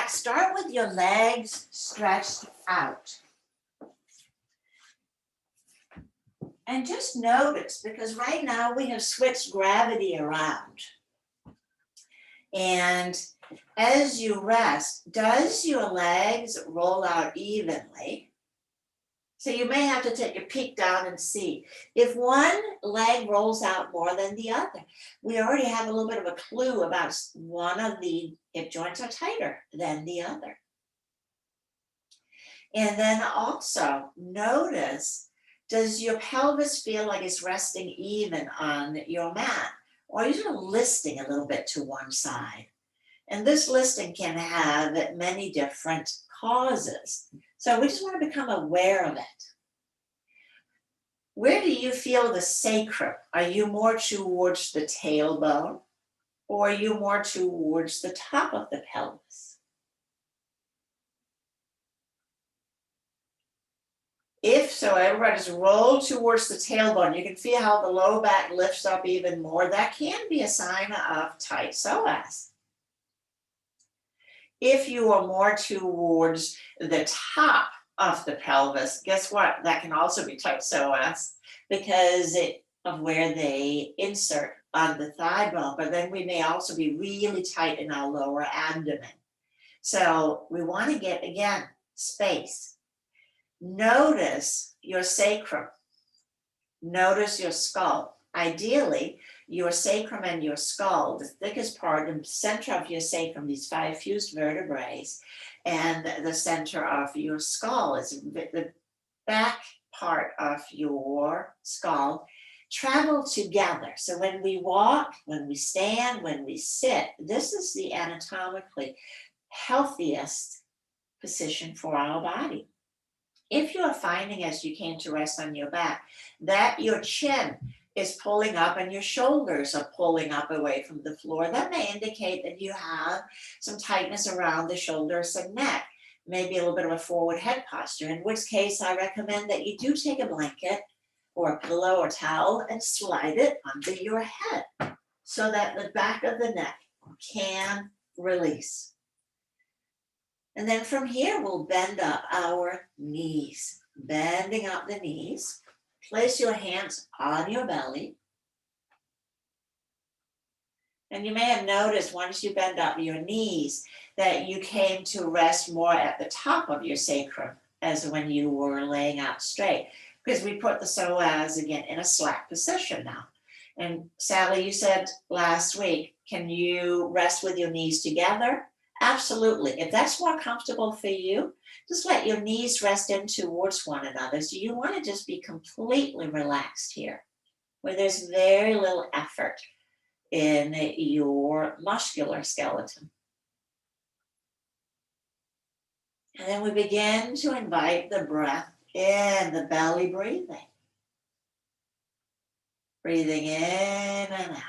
back, start with your legs stretched out. And just notice, because right now we have switched gravity around. And as you rest, does your legs roll out evenly? So you may have to take a peek down and see. If one leg rolls out more than the other, we already have a little bit of a clue about one of the hip joints are tighter than the other. And then also notice, does your pelvis feel like it's resting even on your mat? Or are you sort of listing a little bit to one side? And this listing can have many different causes. So we just want to become aware of it. Where do you feel the sacrum? Are you more towards the tailbone? Or are you more towards the top of the pelvis? If so, everybody just roll towards the tailbone. You can feel how the low back lifts up even more. That can be a sign of tight psoas. If you are more towards the top of the pelvis, guess what? That can also be tight psoas because of where they insert on the thigh bone. But then we may also be really tight in our lower abdomen. So we want to get, again, space. Notice your sacrum. Notice your skull. Ideally, your sacrum and your skull, the thickest part, the center of your sacrum, these 5 fused vertebrae, and the center of your skull is the back part of your skull, travel together. So when we walk, when we stand, when we sit, this is the anatomically healthiest position for our body. If you are finding as you came to rest on your back that your chin is pulling up and your shoulders are pulling up away from the floor, that may indicate that you have some tightness around the shoulders and neck, maybe a little bit of a forward head posture, in which case I recommend that you do take a blanket or a pillow or towel and slide it under your head so that the back of the neck can release. And then from here, we'll bend up our knees, bending up the knees. Place your hands on your belly. And you may have noticed once you bend up your knees that you came to rest more at the top of your sacrum as when you were laying out straight, because we put the psoas again in a slack position now. And Sally, you said last week, can you rest with your knees together? Absolutely. If that's more comfortable for you, just let your knees rest in towards one another. So you want to just be completely relaxed here, where there's very little effort in your muscular skeleton. And then we begin to invite the breath in, the belly breathing. Breathing in and out.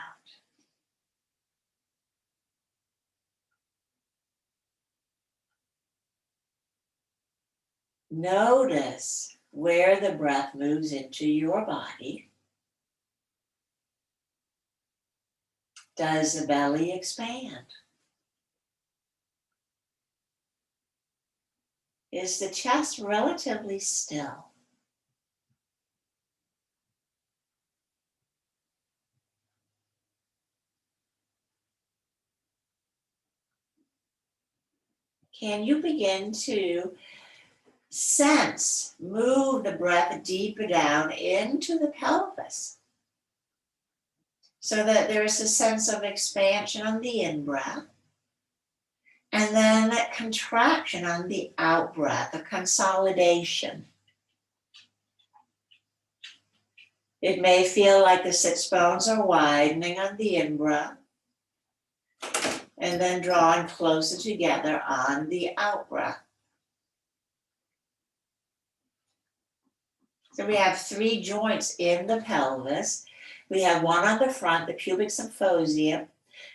Notice where the breath moves into your body. Does the belly expand? Is the chest relatively still? Can you begin to sense, move the breath deeper down into the pelvis so that there is a sense of expansion on the in-breath and then that contraction on the out-breath, a consolidation. It may feel like the sits bones are widening on the in-breath and then drawing closer together on the out-breath. So we have 3 joints in the pelvis. We have one on the front, the pubic symphysium,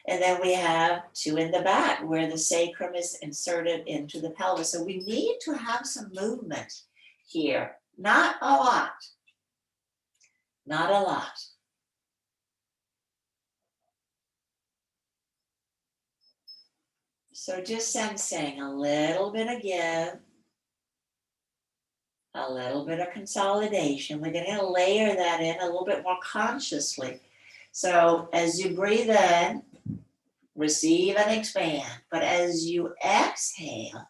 and then we have 2 in the back where the sacrum is inserted into the pelvis. So we need to have some movement here. Not a lot. Not a lot. So just sensing a little bit of give, a little bit of consolidation. We're going to layer that in a little bit more consciously. So as you breathe in, receive and expand. But as you exhale,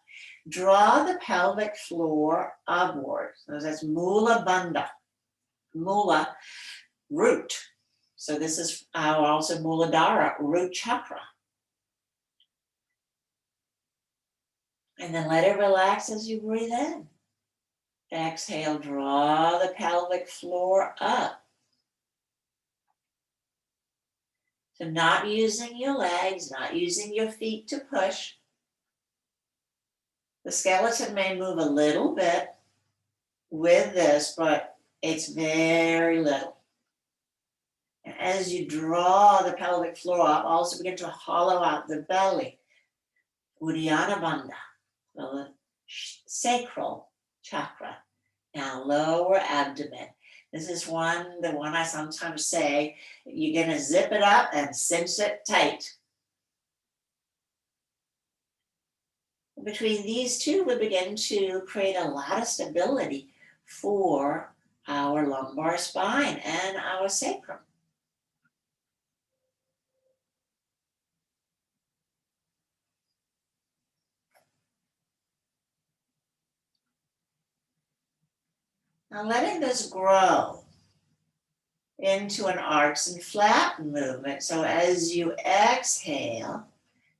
draw the pelvic floor upward. So that's Mula Bandha. Mula, root. So this is also Muladhara, root chakra. And then let it relax as you breathe in. Exhale, draw the pelvic floor up. So not using your legs, not using your feet to push. The skeleton may move a little bit with this, but it's very little. And as you draw the pelvic floor up, also begin to hollow out the belly. Uddiyana Bandha, the Sacral Chakra. Now lower abdomen. This is the one I sometimes say, you're going to zip it up and cinch it tight. Between these two, we begin to create a lot of stability for our lumbar spine and our sacrum. Now letting this grow into an arcs and flatten movement. So as you exhale,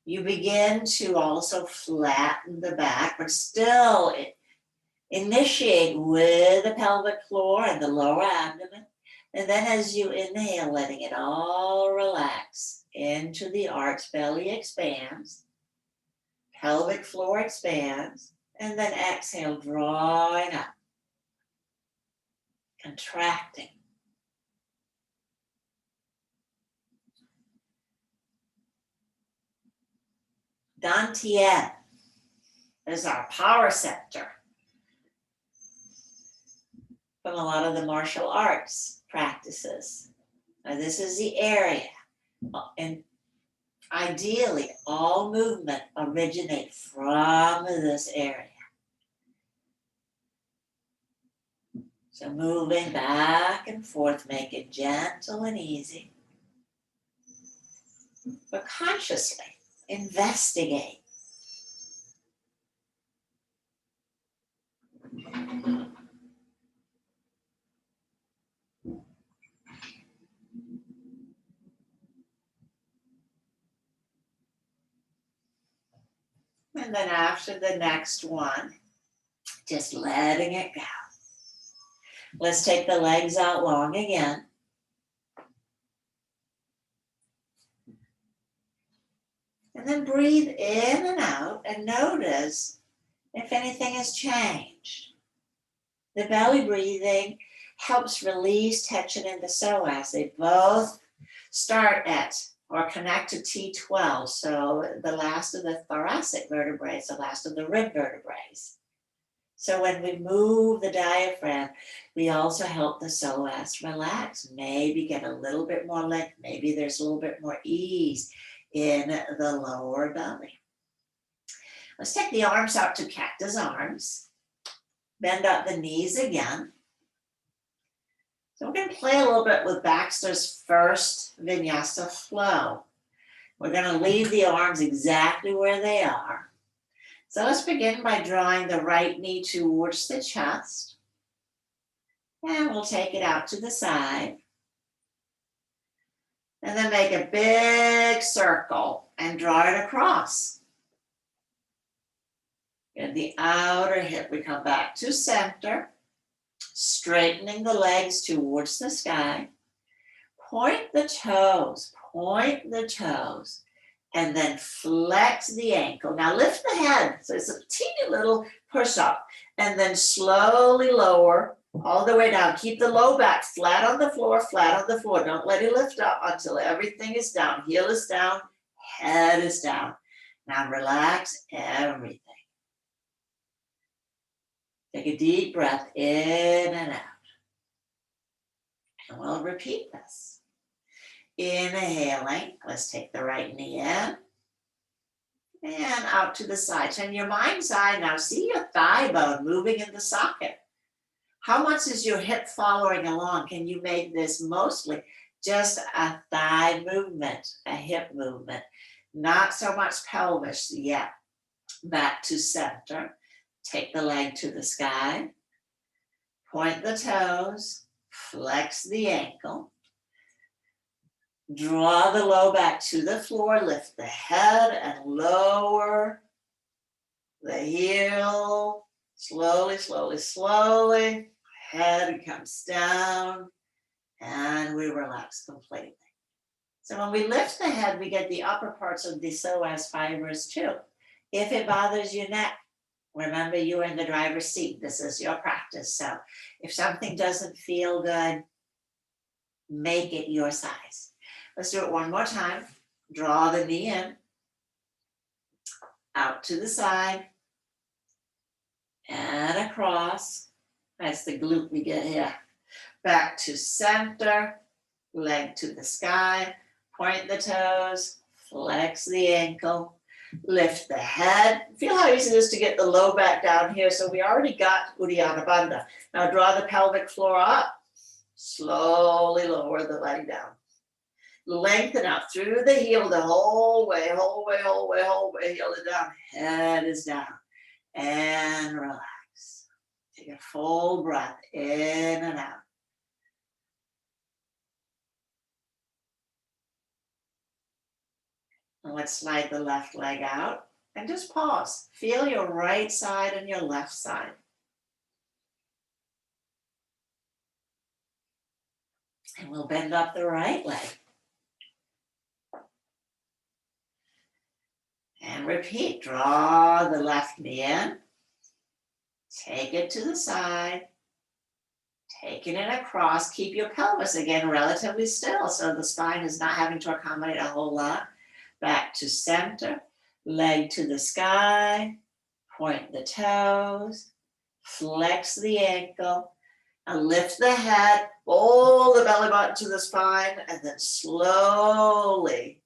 you begin to also flatten the back, but still initiate with the pelvic floor and the lower abdomen. And then as you inhale, letting it all relax into the arch, belly expands, pelvic floor expands, and then exhale, drawing up, contracting. Dantian is our power center from a lot of the martial arts practices. Now this is the area, and ideally all movement originates from this area. So moving back and forth, make it gentle and easy, but consciously investigate. And then after the next one, just letting it go. Let's take the legs out long again. And then breathe in and out and notice if anything has changed. The belly breathing helps release tension in the psoas. They both start at or connect to T12, so the last of the thoracic vertebrae, the last of the rib vertebrae. So when we move the diaphragm, we also help the psoas relax, maybe get a little bit more length, maybe there's a little bit more ease in the lower belly. Let's take the arms out to cactus arms. Bend up the knees again. So we're going to play a little bit with Baxter's first vinyasa flow. We're going to leave the arms exactly where they are. So let's begin by drawing the right knee towards the chest. And we'll take it out to the side. And then make a big circle and draw it across. And the outer hip, we come back to center, straightening the legs towards the sky. Point the toes, and then flex the ankle. Now lift the head, so it's a teeny little push up, and then slowly lower all the way down. Keep the low back flat on the floor, Don't let it lift up until everything is down. Heel is down, head is down. Now relax everything. Take a deep breath in and out. And we'll repeat this. Inhaling, let's take the right knee in. and out to the side. So in your mind's eye now, see your thigh bone moving in the socket. How much is your hip following along? Can you make this mostly just a thigh movement, a hip movement? Not so much pelvis yet. Back to center. Take the leg to the sky. Point the toes. Flex the ankle. Draw the low back to the floor. Lift the head and lower the heel. Slowly, slowly, slowly. Head comes down and we relax completely. So when we lift the head, we get the upper parts of the psoas fibers too. If it bothers your neck, remember you are in the driver's seat. This is your practice. So if something doesn't feel good, make it your size. Let's do it one more time. Draw the knee in, out to the side, and across. That's the glute we get here. Back to center, leg to the sky, point the toes, flex the ankle, lift the head. Feel how easy it is to get the low back down here. So we already got Uddiyana Bandha. Now draw the pelvic floor up. Slowly lower the leg down. Lengthen out through the heel the whole way, whole way, whole way, whole way. Heel it down. Head is down. And relax. Take a full breath in and out. And let's slide the left leg out and just pause. Feel your right side and your left side. And we'll bend up the right leg. And repeat, draw the left knee in. Take it to the side. Taking it across. Keep your pelvis again relatively still so the spine is not having to accommodate a whole lot. Back to center. Leg to the sky. Point the toes. Flex the ankle. And lift the head. Pull the belly button to the spine. And then slowly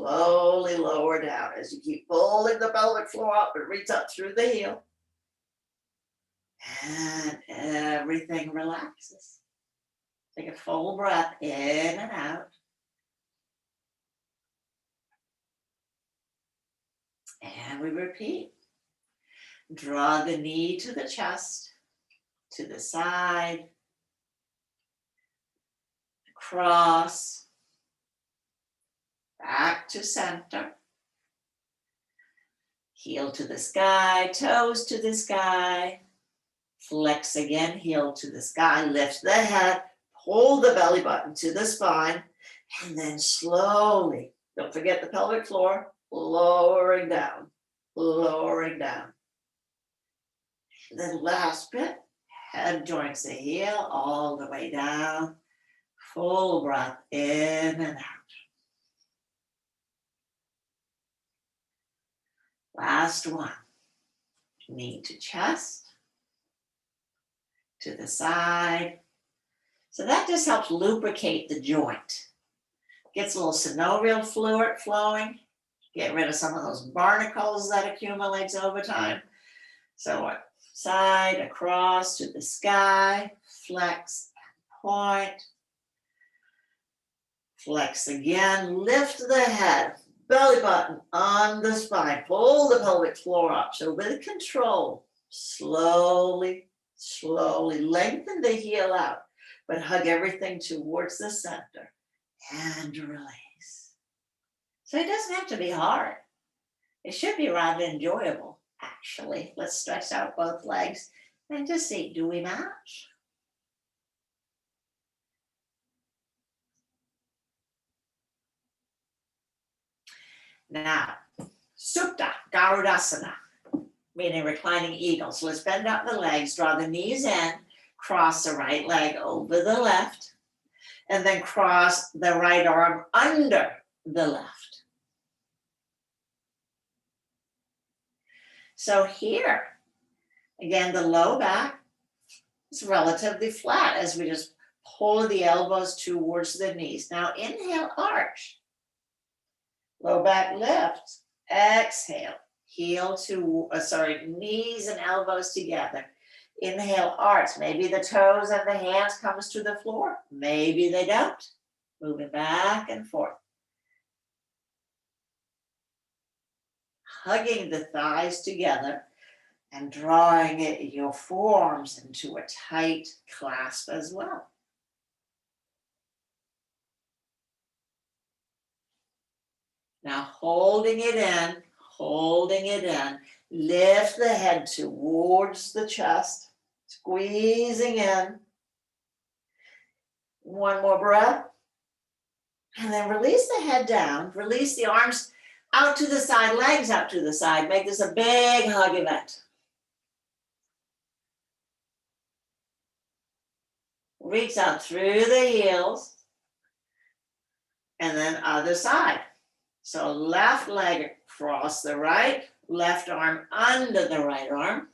lower down as you keep pulling the pelvic floor up and reach up through the heel. And everything relaxes. Take a full breath in and out. And we repeat. Draw the knee to the chest, to the side, across, back to center. Heel to the sky, toes to the sky. Flex again, heel to the sky. Lift the head, pull the belly button to the spine, and then slowly, don't forget the pelvic floor, lowering down, lowering down. And then last bit, head joins the heel all the way down. Full breath in and out. Last one. Knee to chest, to the side. So that just helps lubricate the joint. Gets a little synovial fluid flowing. Get rid of some of those barnacles that accumulates over time. So side, across, to the sky, flex, point. Flex again, lift the head, belly button on the spine. Pull the pelvic floor up. So with control, slowly lengthen the heel out, but hug everything towards the center and release. So it doesn't have to be hard. It should be rather enjoyable, actually. Let's stretch out both legs and just see, do we match? Now, Supta Garudasana, meaning reclining eagle. So let's bend out the legs, draw the knees in, cross the right leg over the left, and then cross the right arm under the left. So here, again, the low back is relatively flat as we just pull the elbows towards the knees. Now inhale, arch. Low back lift. Exhale, knees and elbows together. Inhale, arch. Maybe the toes and the hands comes to the floor. Maybe they don't. Moving back and forth. Hugging the thighs together and drawing your forearms into a tight clasp as well. Now holding it in, lift the head towards the chest, squeezing in. One more breath. And then release the head down, release the arms out to the side, legs out to the side. Make this a big hug event. Reach out through the heels. And then other side. So left leg across the right, left arm under the right arm.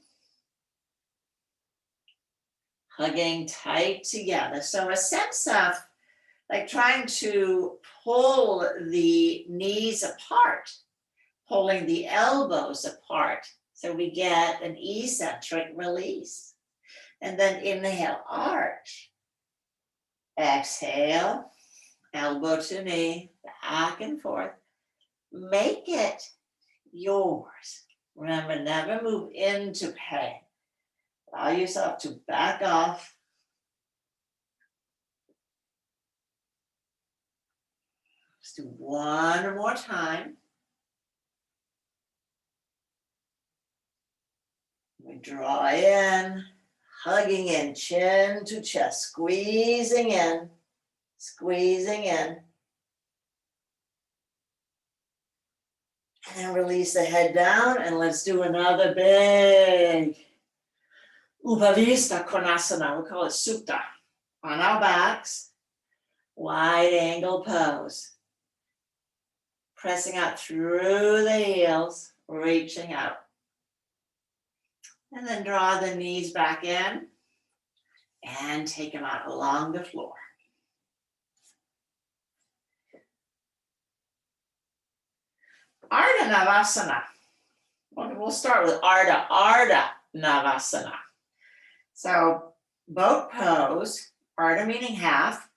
Hugging tight together. So a sense of like trying to pull the knees apart, pulling the elbows apart. So we get an eccentric release. And then inhale, arch. Exhale, elbow to knee, back and forth. Make it yours. Remember, never move into pain. Allow yourself to back off. Let's do one more time. We draw in, hugging in, chin to chest, squeezing in, squeezing in. And release the head down, and let's do another big Upavista Konasana. We call it Supta. On our backs, wide angle pose. Pressing out through the heels, reaching out. And then draw the knees back in and take them out along the floor. Arda Navasana. We'll start with Arda Navasana. So boat pose, Arda meaning half.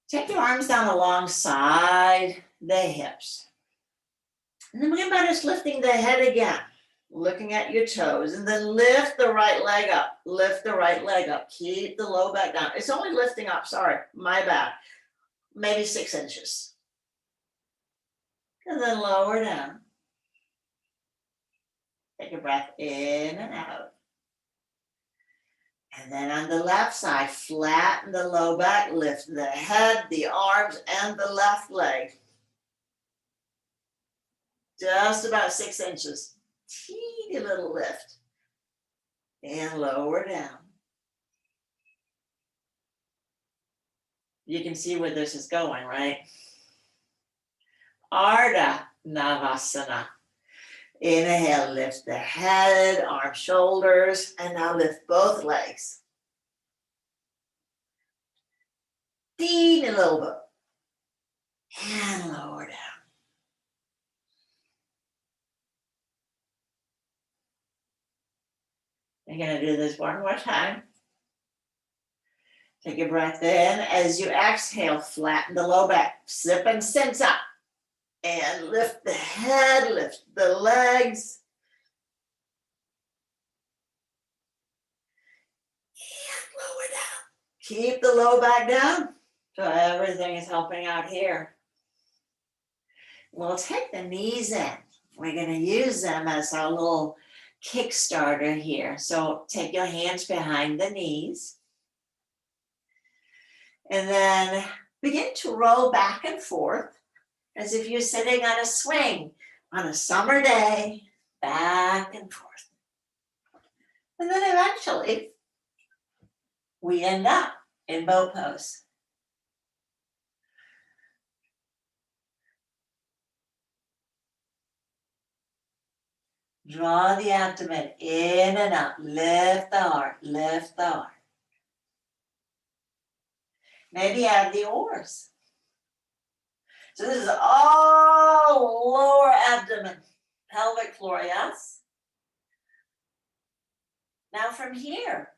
Take your arms down alongside the hips. And then we're about just lifting the head again, looking at your toes, and then lift the right leg up. Lift the right leg up. Keep the low back down. It's only lifting up, sorry, my bad. Maybe 6 inches. And then lower down. Take a breath in and out. And then on the left side, flatten the low back, lift the head, the arms, and the left leg. Just about 6 inches. Teeny little lift. And lower down. You can see where this is going, right? Arda Navasana. Inhale, lift the head, arms, shoulders, and now lift both legs. Teeny little bit. And lower down. You're going to do this one more time. Take a breath in. As you exhale, flatten the low back. Sip and sense up. And lift the head, lift the legs. And lower down. Keep the low back down. So everything is helping out here. We'll take the knees in. We're going to use them as our little Kickstarter here. So take your hands behind the knees. And then begin to roll back and forth as if you're sitting on a swing on a summer day, back and forth. And then eventually, we end up in boat pose. Draw the abdomen in and up. Lift the heart, lift the heart. Maybe add the oars. So this is all lower abdomen, pelvic floor, yes? Now from here,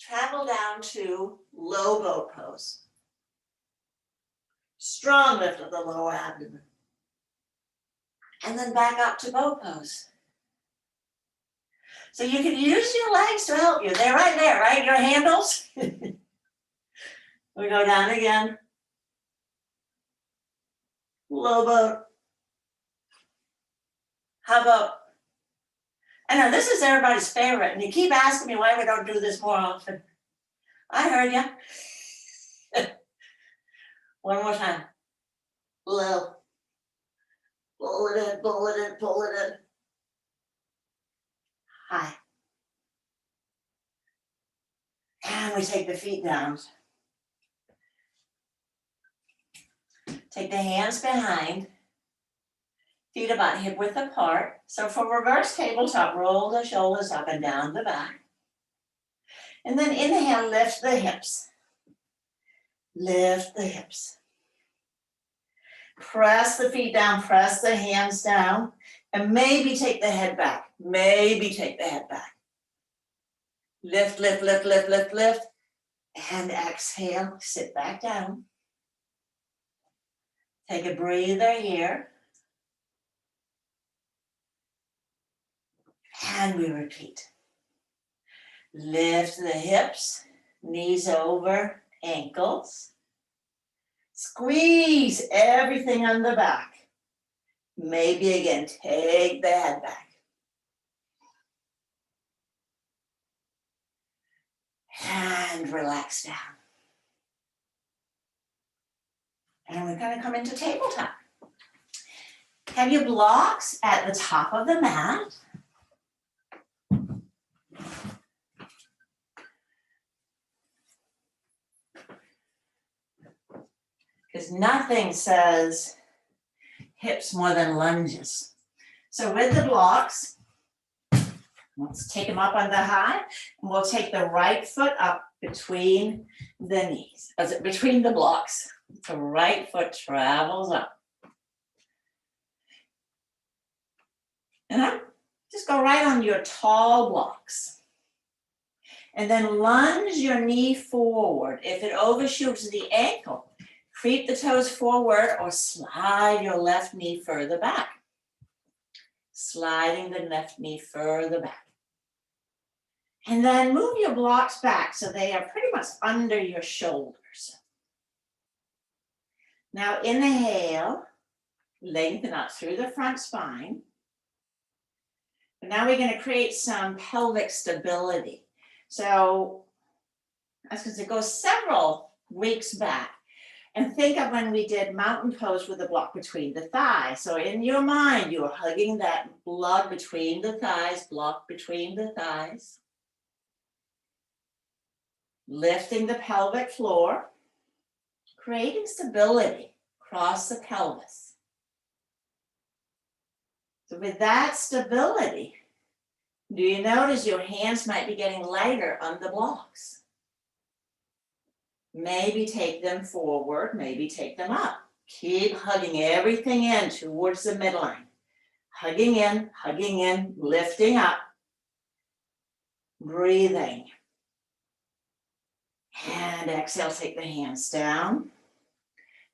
travel down to low boat pose. Strong lift of the lower abdomen. And then back up to boat pose. So you can use your legs to help you. They're right there, right? Your handles. We go down again. Low boat. How about, I know this is everybody's favorite, and you keep asking me why we don't do this more often. I heard you. One more time. Low. Pull it in, pull it in, pull it in. High. And we take the feet down. Take the hands behind. Feet about hip width apart. So for reverse tabletop, roll the shoulders up and down the back. And then inhale, lift the hips. Lift the hips. Press the feet down, press the hands down, and maybe take the head back. Maybe take the head back. Lift, lift, lift, lift, lift, lift. And exhale, sit back down. Take a breather here. And we repeat. Lift the hips, knees over ankles. Squeeze everything on the back. Maybe again, take the head back. And relax down. And we're going to come into tabletop. Have your blocks at the top of the mat. Because nothing says hips more than lunges. So with the blocks, let's take them up on the high, and we'll take the right foot up between the knees, between the blocks. The right foot travels up. And then just go right on your tall blocks. And then lunge your knee forward. If it overshoots the ankle, creep the toes forward or slide your left knee further back. Sliding the left knee further back. And then move your blocks back so they are pretty much under your shoulders. Now inhale, lengthen up through the front spine. And now we're going to create some pelvic stability. So I was going to go several weeks back. And think of when we did mountain pose with the block between the thighs. So in your mind, you're hugging that block between the thighs, block between the thighs. Lifting the pelvic floor, creating stability across the pelvis. So with that stability, do you notice your hands might be getting lighter on the blocks? Maybe take them forward, maybe take them up. Keep hugging everything in towards the midline. Hugging in, lifting up. Breathing. And exhale, take the hands down.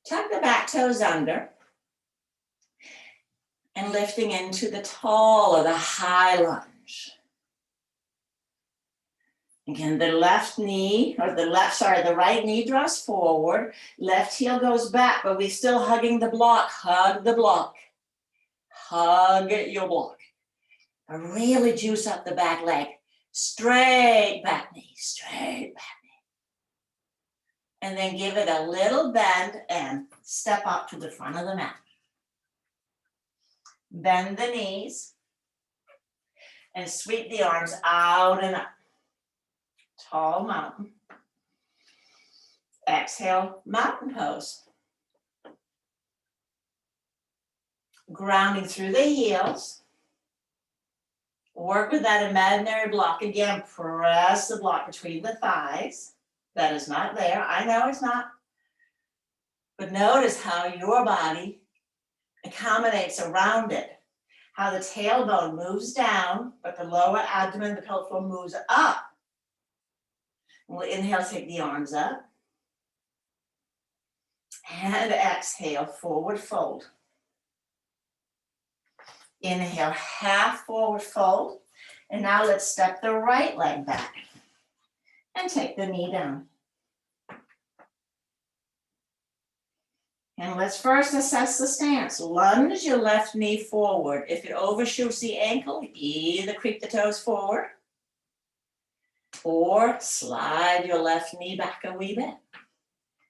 Tuck the back toes under. And lifting into the tall or the high lunge. Again, the right knee draws forward, left heel goes back, but we're still hugging the block. Hug the block. Hug your block. Really juice up the back leg. Straight back knee, straight back knee. And then give it a little bend and step up to the front of the mat. Bend the knees and sweep the arms out and up. Tall mountain. Exhale, mountain pose. Grounding through the heels. Work with that imaginary block. Again, press the block between the thighs. That is not there. I know it's not. But notice how your body accommodates around it. How the tailbone moves down, but the lower abdomen, the pelvic floor moves up. We'll inhale, take the arms up. And exhale, forward fold. Inhale, half forward fold. And now let's step the right leg back and take the knee down. And let's first assess the stance. Lunge your left knee forward. If it overshoots the ankle, either creep the toes forward or slide your left knee back a wee bit.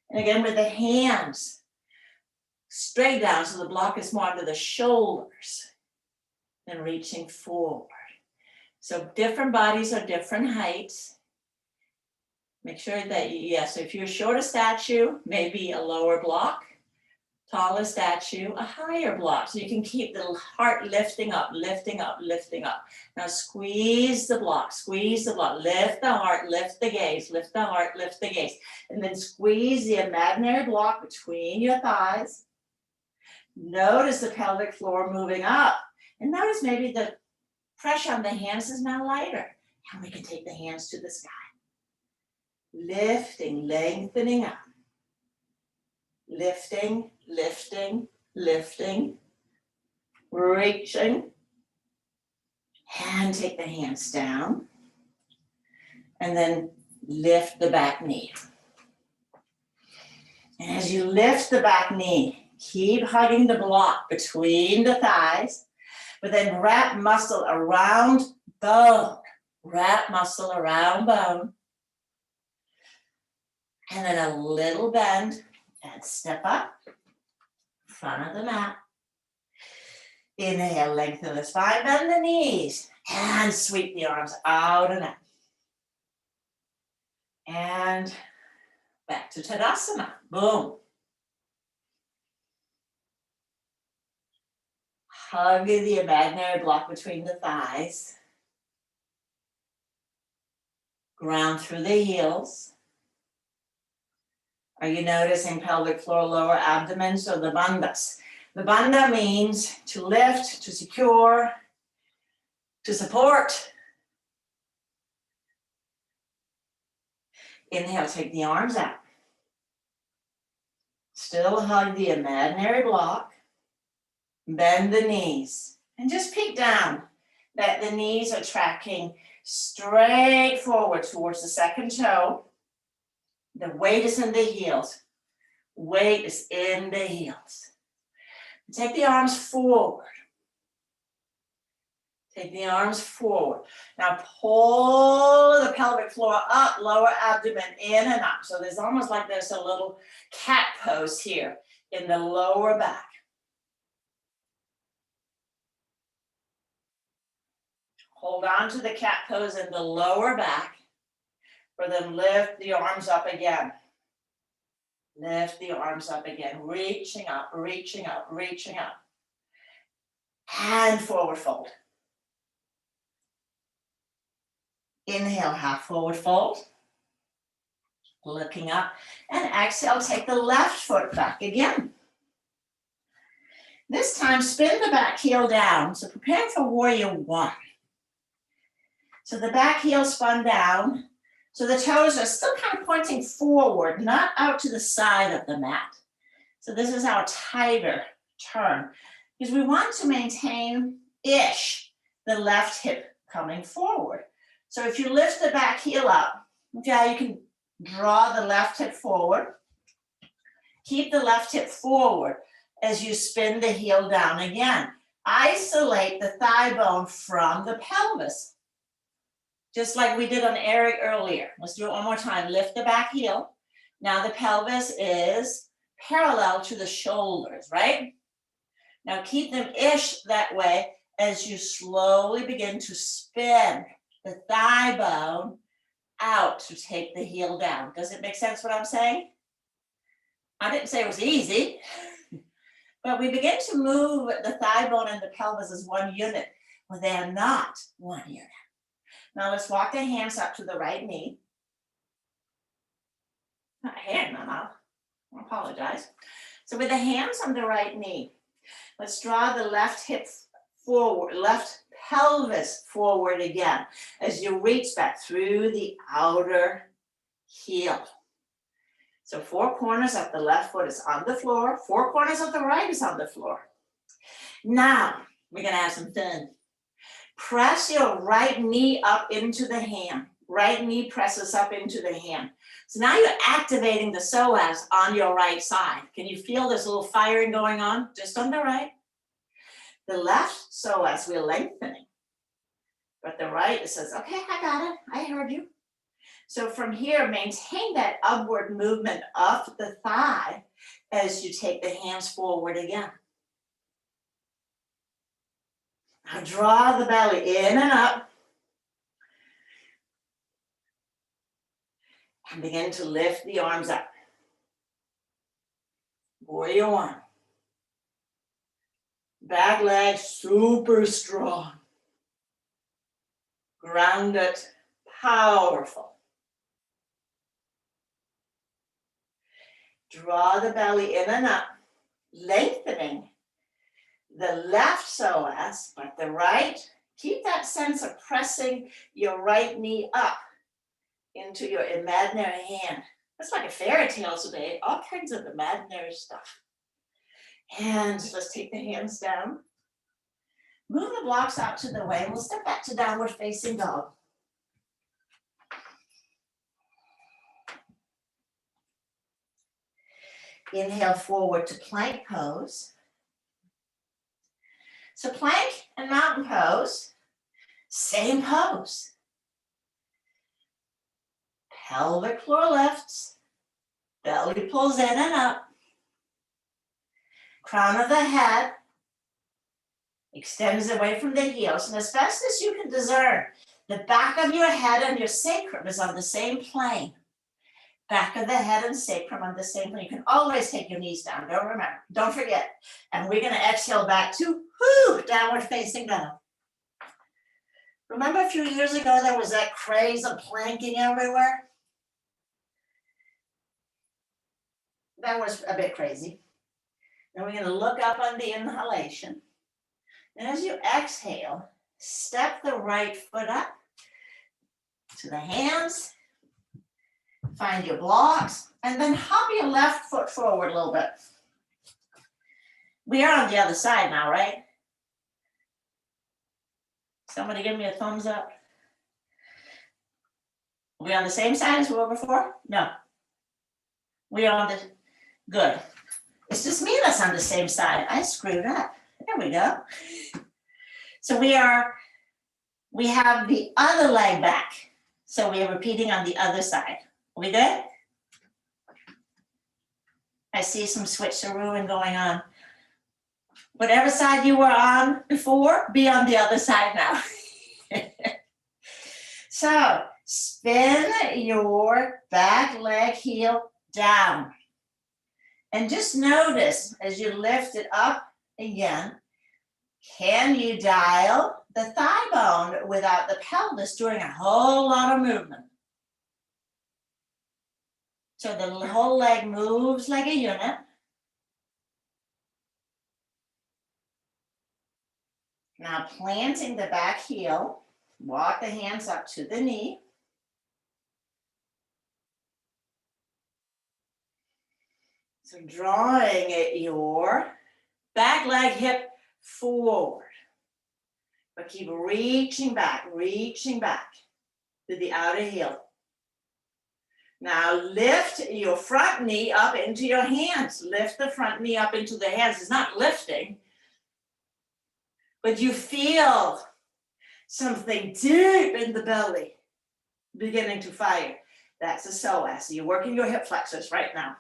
And again, with the hands straight down so the block is more under the shoulders and reaching forward. So different bodies are different heights. Make sure that, so if you're a shorter statue, maybe a lower block. Taller statue, a higher block. So you can keep the heart lifting up, lifting up, lifting up. Now squeeze the block, lift the heart, lift the gaze, lift the heart, lift the gaze. And then squeeze the imaginary block between your thighs. Notice the pelvic floor moving up. And notice maybe the pressure on the hands is now lighter. And we can take the hands to the sky. Lifting, lengthening up. Lifting, lifting, lifting, reaching, and take the hands down, and then lift the back knee. And as you lift the back knee, keep hugging the block between the thighs, but then wrap muscle around bone, wrap muscle around bone, and then a little bend. And step up, front of the mat. Inhale, lengthen the spine, bend the knees, and sweep the arms out and up. And back to Tadasana, boom. Hug the imaginary block between the thighs. Ground through the heels. Are you noticing pelvic floor, lower abdomen? So the bandhas. The bandha means to lift, to secure, to support. Inhale, take the arms out. Still hug the imaginary block. Bend the knees. And just peek down that the knees are tracking straight forward towards the second toe. The weight is in the heels. Weight is in the heels. Take the arms forward. Take the arms forward. Now pull the pelvic floor up, lower abdomen in and up. So there's almost like there's a little cat pose here in the lower back. Hold on to the cat pose in the lower back. For them, lift the arms up again. Lift the arms up again. Reaching up, reaching up, reaching up. And forward fold. Inhale, half forward fold. Looking up. And exhale, take the left foot back again. This time, spin the back heel down. So prepare for warrior one. So the back heel spun down. So the toes are still kind of pointing forward, not out to the side of the mat. So this is our tiger turn, because we want to maintain-ish the left hip coming forward. So if you lift the back heel up, okay, you can draw the left hip forward. Keep the left hip forward as you spin the heel down again. Isolate the thigh bone from the pelvis. Just like we did on Eric earlier. Let's do it one more time. Lift the back heel. Now the pelvis is parallel to the shoulders, right? Now keep them ish that way as you slowly begin to spin the thigh bone out to take the heel down. Does it make sense what I'm saying? I didn't say it was easy, but we begin to move the thigh bone and the pelvis as one unit. Well, they are not one unit. Now let's walk the hands up to the right knee. Not hand, Mama. I apologize. So with the hands on the right knee, Let's draw the left hip forward, left pelvis forward again as you reach back through the outer heel. So 4 corners of the left foot is on the floor, 4 corners of the right is on the floor. Now, we're gonna have some fun. Press your right knee up into the hand. Right knee presses up into the hand. So now you're activating the psoas on your right side. Can you feel this little firing going on just on the right? The left psoas we're lengthening. But the right, it says, okay, I got it. I heard you. So from here, maintain that upward movement of the thigh as you take the hands forward again. Now draw the belly in and up. And begin to lift the arms up. Warrior 1. Back leg super strong. Grounded, powerful. Draw the belly in and up, lengthening the left psoas, but the right, keep that sense of pressing your right knee up into your imaginary hand. That's like a fairy tale today, all kinds of imaginary stuff. And let's take the hands down. Move the blocks out to the way. We'll step back to downward facing dog. Inhale forward to plank pose. So plank and mountain pose, same pose. Pelvic floor lifts, belly pulls in and up. Crown of the head extends away from the heels, and as best as you can discern, the back of your head and your sacrum is on the same plane. Back of the head and sacrum on the same plane. You can always take your knees down, don't forget. And we're gonna exhale back to downward facing dog. Remember a few years ago, there was that craze of planking everywhere? That was a bit crazy. Then we're gonna look up on the inhalation. And as you exhale, step the right foot up to the hands, find your blocks, and then hop your left foot forward a little bit. We are on the other side now, right? Somebody give me a thumbs up. Are we on the same side as we were before? No. We are on the, good. It's just me that's on the same side. I screwed up. There we go. So we have the other leg back. So we are repeating on the other side. Are we good? I see some switcherooing going on. Whatever side you were on before, be on the other side now. So spin your back leg heel down. And just notice as you lift it up again, can you dial the thigh bone without the pelvis doing a whole lot of movement? So the whole leg moves like a unit. Now planting the back heel, walk the hands up to the knee. So drawing your back leg hip forward, but keep reaching back to the outer heel. Now lift your front knee up into your hands. Lift the front knee up into the hands. It's not lifting, but you feel something deep in the belly beginning to fire. That's the psoas. So you're working your hip flexors right now.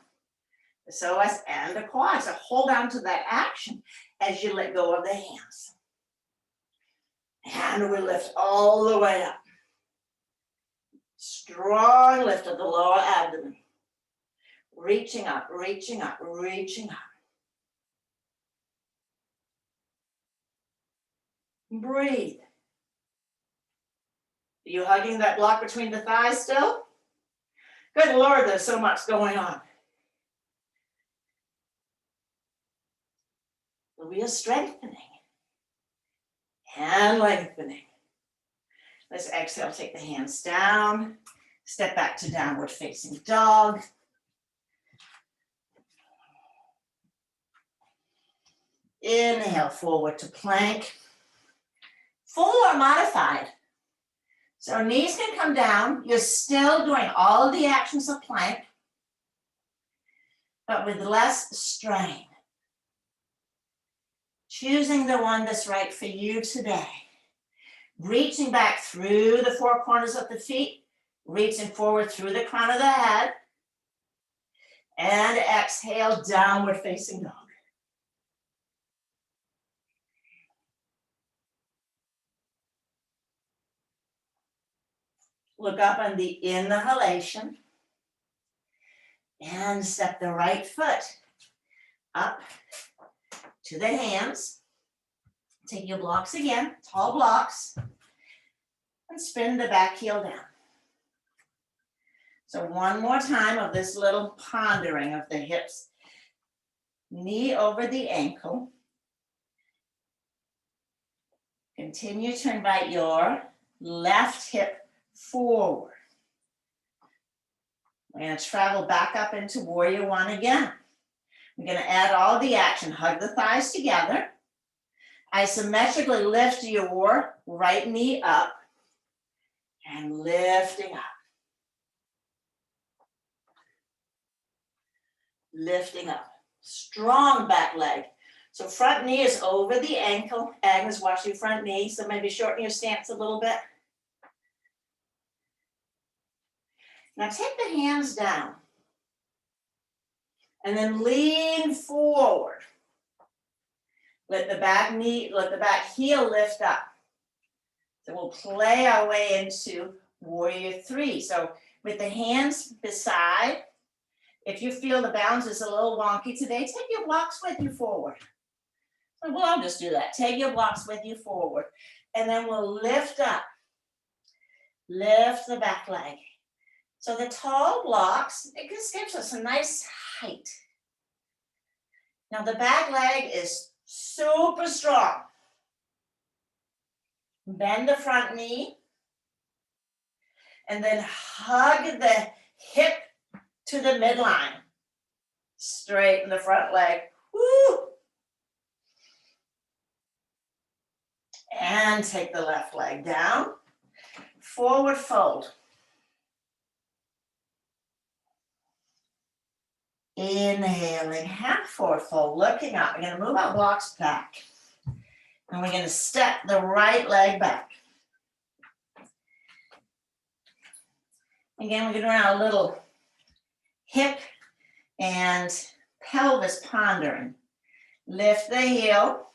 The psoas and the quads. So hold on to that action as you let go of the hands. And we lift all the way up. Strong lift of the lower abdomen. Reaching up, reaching up, reaching up. Breathe. Are you hugging that block between the thighs still? Good Lord, there's so much going on. we are strengthening and lengthening. Let's exhale, take the hands down, step back to downward facing dog. Inhale, forward to plank. Full or modified. So knees can come down. You're still doing all of the actions of plank, but with less strain. Choosing the one that's right for you today. Reaching back through the four corners of the feet, reaching forward through the crown of the head, and exhale, downward facing dog. Look up on the inhalation and step the right foot up to the hands. Take your blocks again, tall blocks, and spin the back heel down. So one more time of this little pondering of the hips. Knee over the ankle. Continue to invite your left hip forward. We're going to travel back up into warrior one again. We're going to add all the action. Hug the thighs together. Isometrically lift your right knee up and lifting up. Lifting up. Strong back leg. So front knee is over the ankle. Agnes, watch your front knee. So maybe shorten your stance a little bit. Now take the hands down. And then lean forward. Let the back heel lift up. So we'll play our way into warrior three. So with the hands beside, if you feel the balance is a little wonky today, take your blocks with you forward. So we'll all just do that. Take your blocks with you forward. And then we'll lift up. Lift the back leg. So the tall blocks, it just gives us a nice height. Now the back leg is super strong. Bend the front knee. And then hug the hip to the midline. Straighten the front leg. Woo! And take the left leg down. Forward fold. Inhaling, half forward fold, looking up. We're going to move our blocks back. And we're going to step the right leg back. Again, we're going to do our little hip and pelvis pondering. Lift the heel.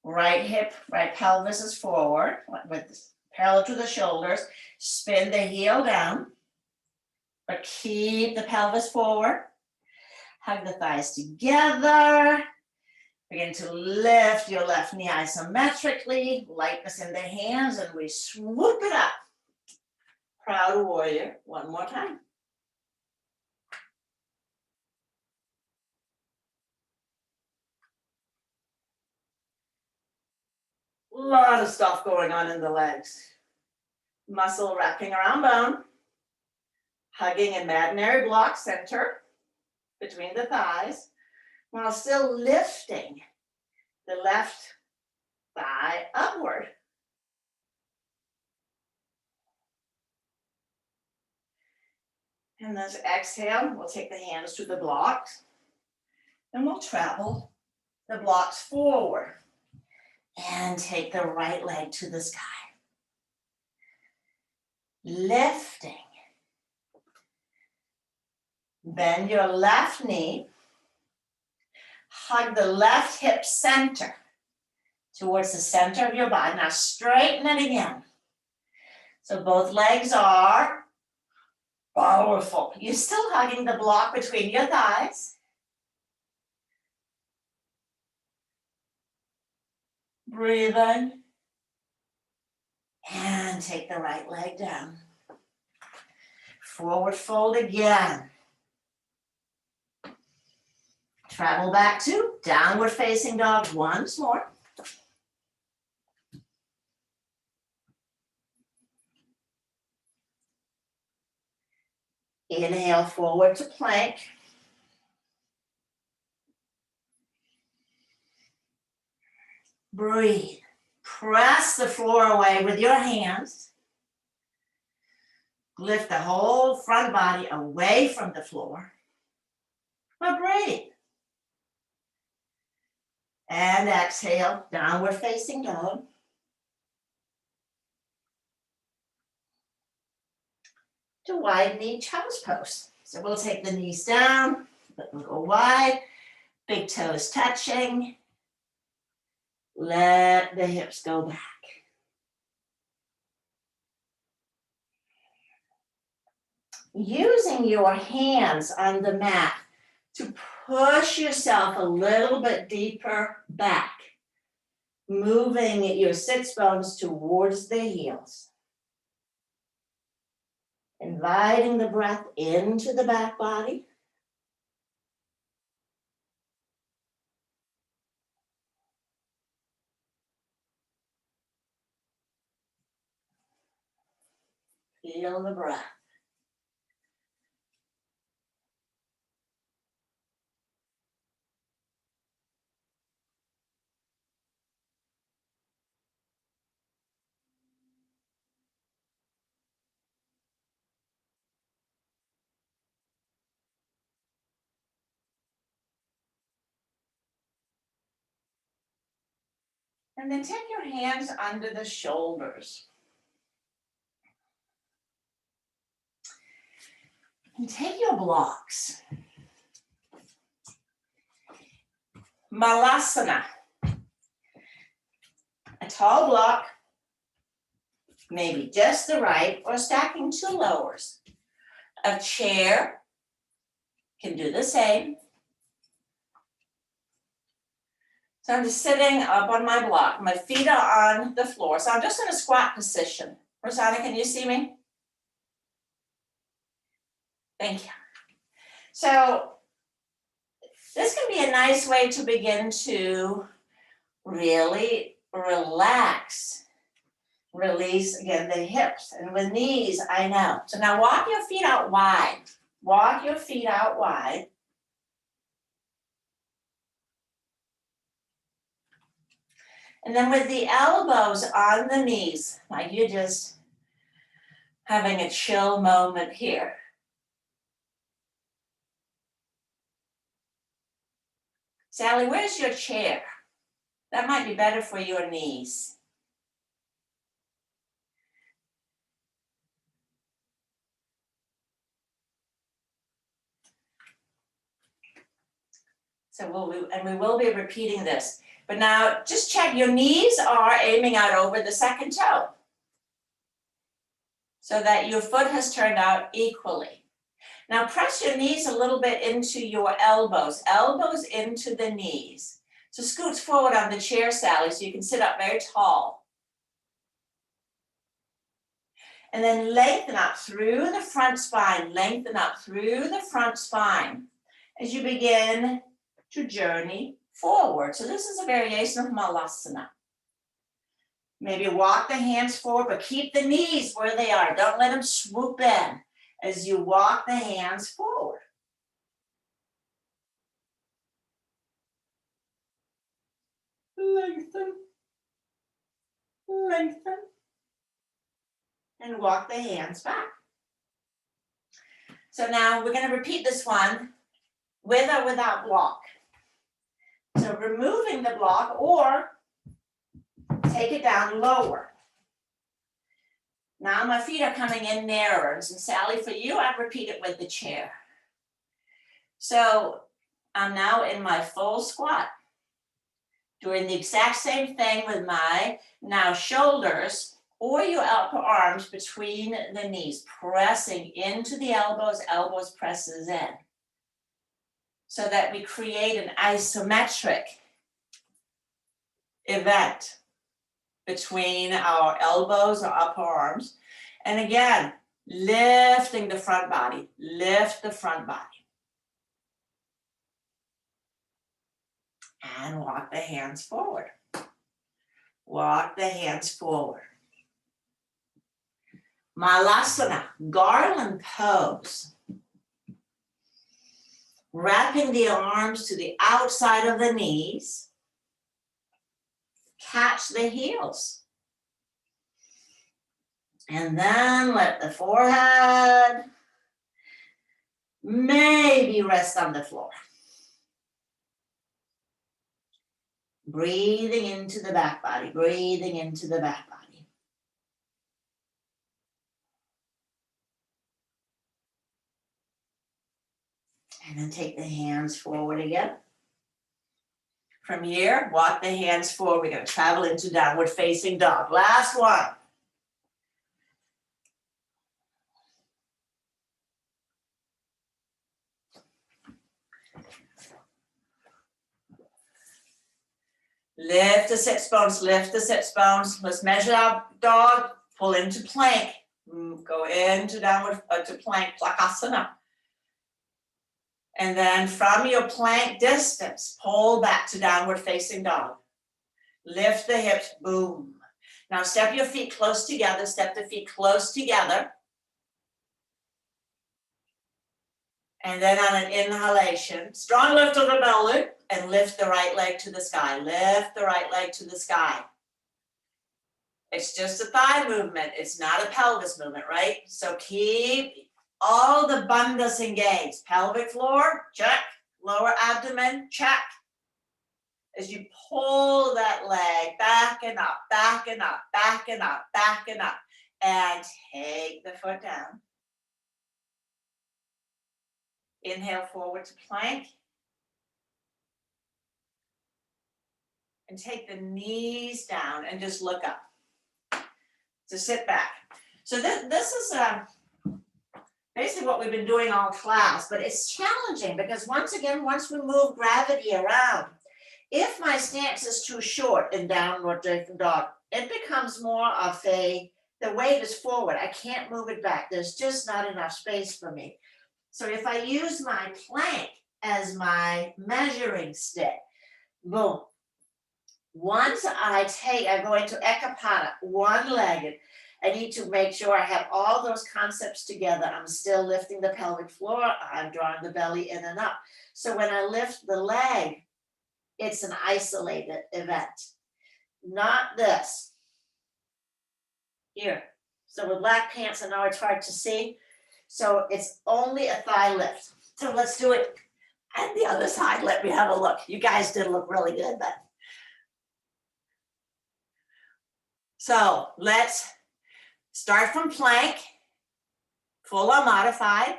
Right hip, right pelvis is forward, with parallel to the shoulders. Spin the heel down. But keep the pelvis forward. Hug the thighs together. Begin to lift your left knee isometrically. Lightness in the hands, and we swoop it up. Proud warrior. One more time. A lot of stuff going on in the legs. Muscle wrapping around bone. Hugging imaginary block center between the thighs, while still lifting the left thigh upward. And then exhale, we'll take the hands to the blocks, and we'll travel the blocks forward. And take the right leg to the sky. Lifting. Bend your left knee. Hug the left hip center towards the center of your body. Now straighten it again. So both legs are powerful. You're still hugging the block between your thighs. Breathe in. And take the right leg down. Forward fold again. Travel back to Downward facing dog once more. Inhale forward to plank. Breathe. Press the floor away with your hands. Lift the whole front body away from the floor. But breathe. And exhale, downward facing dog. To wide knee child's pose. So we'll take the knees down, let them go wide, big toes touching. Let the hips go back. Using your hands on the mat to push yourself a little bit deeper back, moving your sits bones towards the heels. Inviting the breath into the back body. Feel the breath. And then take your hands under the shoulders. And take your blocks. Malasana. A tall block, maybe just the right, or stacking two lowers. A chair can do the same. So I'm just sitting up on my block. My feet are on the floor. So I'm just in a squat position. Rosanna, can you see me? Thank you. So this can be a nice way to begin to really relax. Release, again, the hips. And with knees, I know. So now walk your feet out wide. Walk your feet out wide. And then with the elbows on the knees, like you're just having a chill moment here. Sally, where's your chair? That might be better for your knees. So we will be repeating this. But now just check, your knees are aiming out over the second toe, so that your foot has turned out equally. Now press your knees a little bit into your elbows into the knees. So scoot forward on the chair, Sally, so you can sit up very tall. And then lengthen up through the front spine, lengthen up through the front spine as you begin to journey forward. So this is a variation of Malasana. Maybe walk the hands forward, but keep the knees where they are. Don't let them swoop in as you walk the hands forward. Lengthen, lengthen, and walk the hands back. So now we're going to repeat this one with or without block. So removing the block or take it down lower. Now my feet are coming in narrower. And Sally, for you, I'd repeat it with the chair. So I'm now in my full squat. Doing the exact same thing with my now shoulders or your upper arms between the knees, pressing into the elbows, elbows presses in. So that we create an isometric event between our elbows or upper arms. And again, lifting the front body, lift the front body. And walk the hands forward. Walk the hands forward. Malasana, garland pose. Wrapping the arms to the outside of the knees. Catch the heels. And then let the forehead maybe rest on the floor. Breathing into the back body, breathing into the back body. And then take the hands forward again. From here, walk the hands forward. We're going to travel into downward facing dog. Last one. Lift the sits bones, lift the sits bones. Let's measure out dog, pull into plank. Go into downward, to plank, Plakasana. And then from your plank distance, pull back to downward facing dog. Lift the hips, boom. Now step your feet close together, step the feet close together. And then on an inhalation, strong lift of the belly and lift the right leg to the sky. Lift the right leg to the sky. It's just a thigh movement. It's not a pelvis movement, right? So keep all the bandhas engaged. Pelvic floor, check. Lower abdomen, check. As you pull that leg back and up, back and up, back and up, back and up. And take the foot down. Inhale forward to plank. And take the knees down and just look up. So sit back. So this is basically what we've been doing all class, but it's challenging because once we move gravity around, if my stance is too short in downward facing dog, it becomes more of the weight is forward. I can't move it back. There's just not enough space for me. So if I use my plank as my measuring stick, boom. Once I go into Ekapada, one-legged, I need to make sure I have all those concepts together. I'm still lifting the pelvic floor. I'm drawing the belly in and up. So when I lift the leg, it's an isolated event, not this. Here. So with black pants, I know it's hard to see. So it's only a thigh lift. So let's do it. And the other side, let me have a look. You guys did look really good, but. So let's start from plank, full or modified.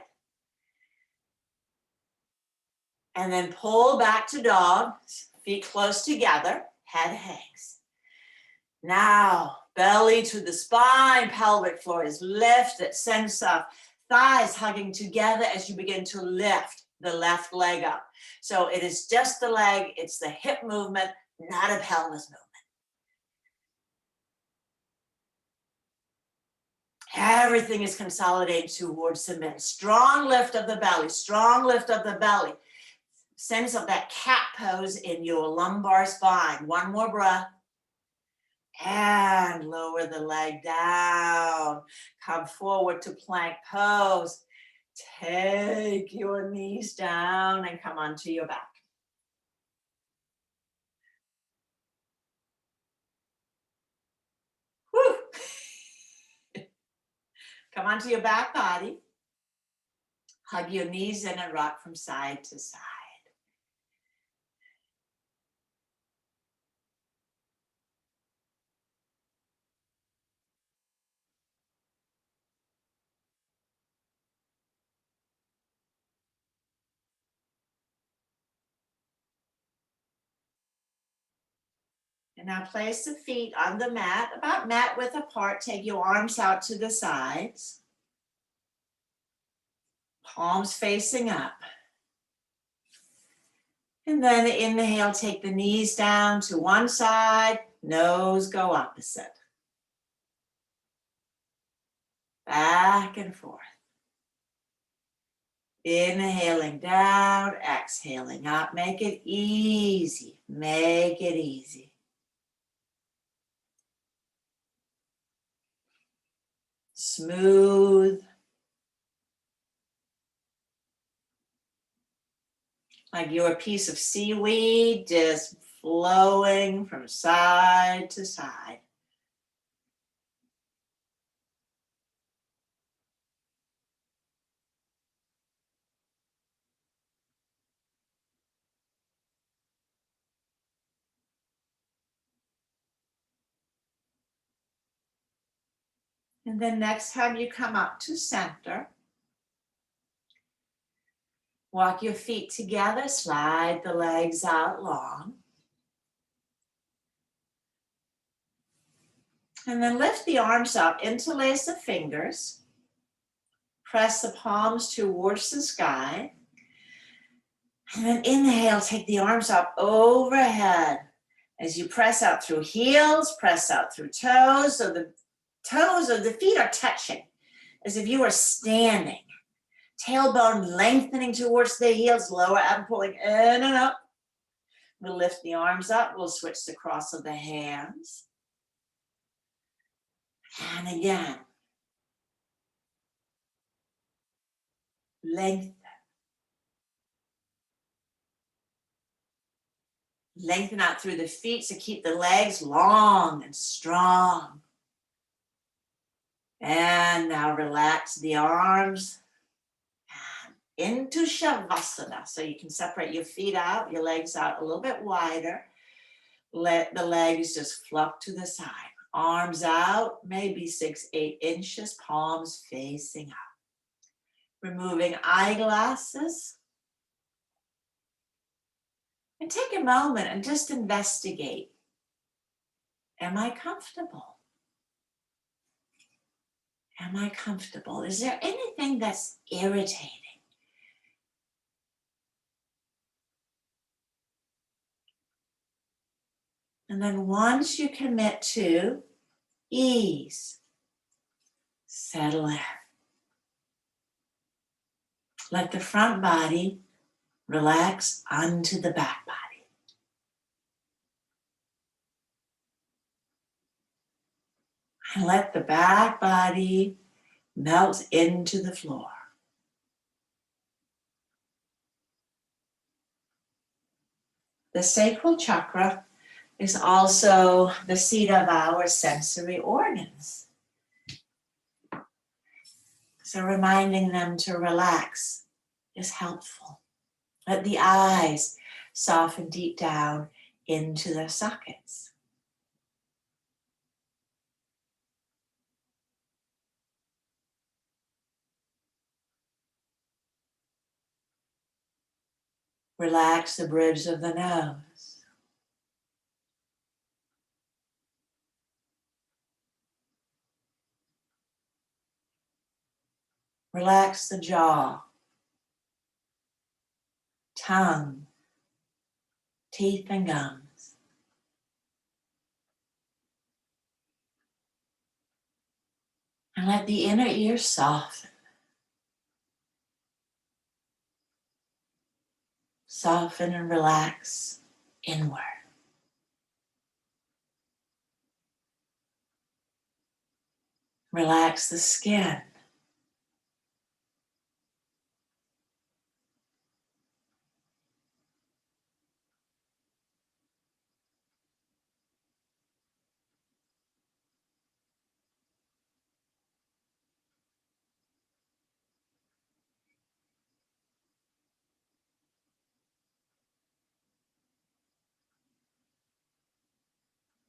And then pull back to dog, feet close together, head hangs. Now, belly to the spine, pelvic floor is lifted, sense of thighs hugging together as you begin to lift the left leg up. So it is just the leg, it's the hip movement, not a pelvis movement. Everything is consolidating towards cement. Strong lift of the belly, strong lift of the belly. Sense of that cat pose in your lumbar spine. One more breath. And lower the leg down. Come forward to plank pose. Take your knees down and come onto your back. Whew. Come onto your back body. Hug your knees in and rock from side to side. And now place the feet on the mat, about mat width apart. Take your arms out to the sides. Palms facing up. And then inhale, take the knees down to one side, nose go opposite. Back and forth. Inhaling down, exhaling up. Make it easy. Make it easy. Smooth. Like you're a piece of seaweed just flowing from side to side. And then next time you come up to center, walk your feet together, slide the legs out long. And then lift the arms up, interlace the fingers. Press the palms towards the sky. And then inhale, take the arms up overhead. As you press out through heels, press out through toes. So the toes of the feet are touching, as if you were standing. Tailbone lengthening towards the heels, lower abdomen pulling in and up. We'll lift the arms up. We'll switch the cross of the hands. And again. Lengthen. Lengthen out through the feet, so keep the legs long and strong. And now relax the arms. Into Shavasana. So you can separate your feet out, your legs out a little bit wider. Let the legs just flop to the side. Arms out, maybe 6-8 inches, palms facing up. Removing eyeglasses. And take a moment and just investigate. Am I comfortable? Am I comfortable? Is there anything that's irritating? And then once you commit to ease, settle in. Let the front body relax onto the back body. And let the back body melt into the floor. The Sacral Chakra is also the seat of our sensory organs. So reminding them to relax is helpful. Let the eyes soften deep down into their sockets. Relax the bridge of the nose. Relax the jaw, tongue, teeth and gums. And let the inner ear soften. Soften and relax inward. Relax the skin.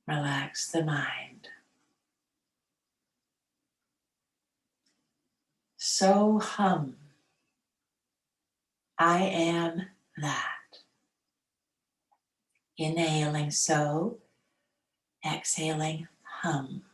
Relax the mind. So hum. I am that. Inhaling so, exhaling hum.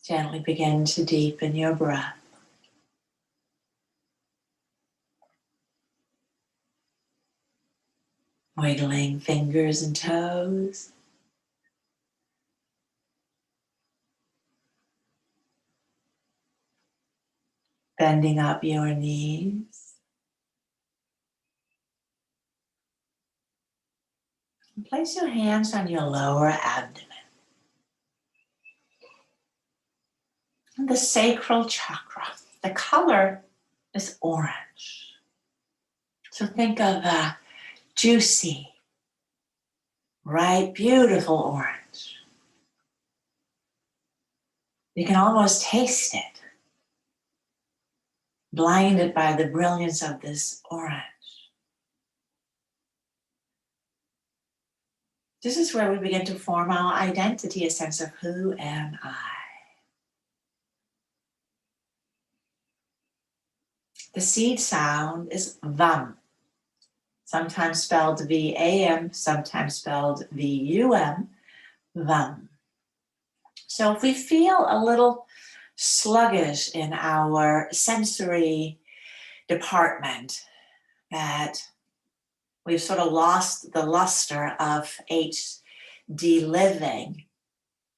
Gently begin to deepen your breath. Wiggling fingers and toes. Bending up your knees. And place your hands on your lower abdomen. And the Sacral Chakra. The color is orange. So think of a juicy, ripe, beautiful orange. You can almost taste it, blinded by the brilliance of this orange. This is where we begin to form our identity, a sense of who am I? The seed sound is VAM, sometimes spelled V-A-M, sometimes spelled V-U-M, VAM. So if we feel a little sluggish in our sensory department, that we've sort of lost the luster of HD living,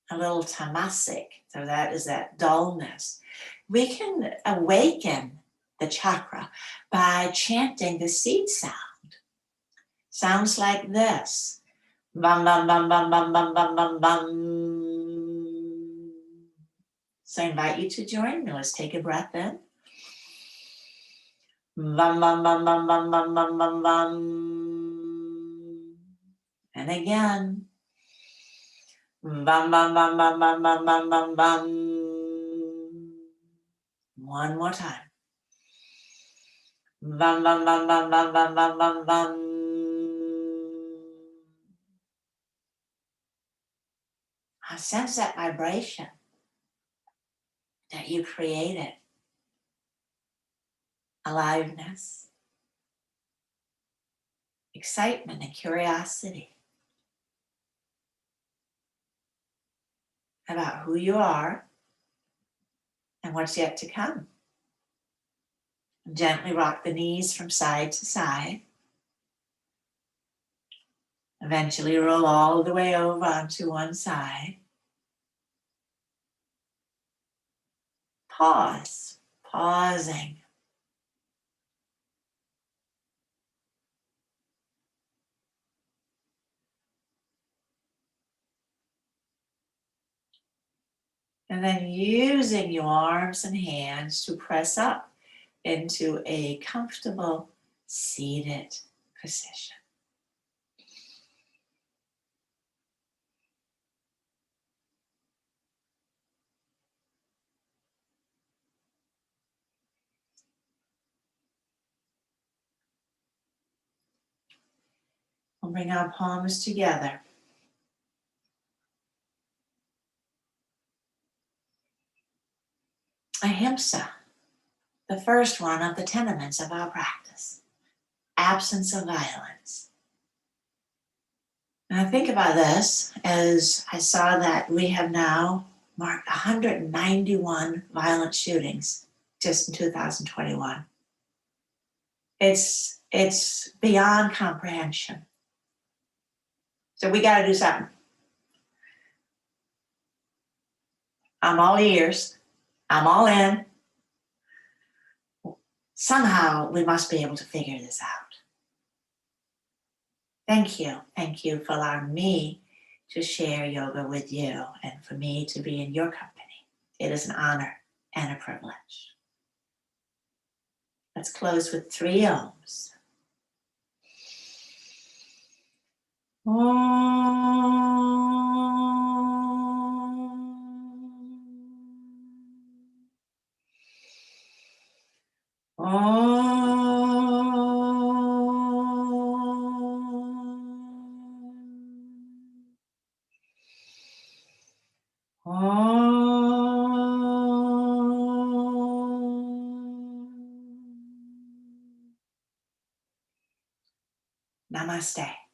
a little tamasic, so that is that dullness, we can awaken the chakra by chanting the seed sound. Sounds like this. Bum, bum, bum, bum, bum, bum, bum, bum, bum. So I invite you to join me. Let's take a breath in. Bum, bum, bum, bum, bum, bum, bum, bum, bum. And again. Bum, bum, bum, bum, bum, bum, bum, bum, bum. One more time. Bum, bum, bum, bum, bum, bum, bum, bum, bum. I sense that vibration that you created. Aliveness, excitement, and curiosity about who you are and what's yet to come. Gently rock the knees from side to side. Eventually roll all the way over onto one side. Pause, pausing. And then using your arms and hands to press up into a comfortable seated position. We'll bring our palms together. Ahimsa, the first one of the tenements of our practice. Absence of violence. And I think about this as I saw that we have now marked 191 violent shootings just in 2021. It's beyond comprehension. So we got to do something. I'm all ears. I'm all in. Somehow we must be able to figure this out. Thank you. Thank you for allowing me to share yoga with you and for me to be in your company. It is an honor and a privilege. Let's close with 3 ohms. Namaste.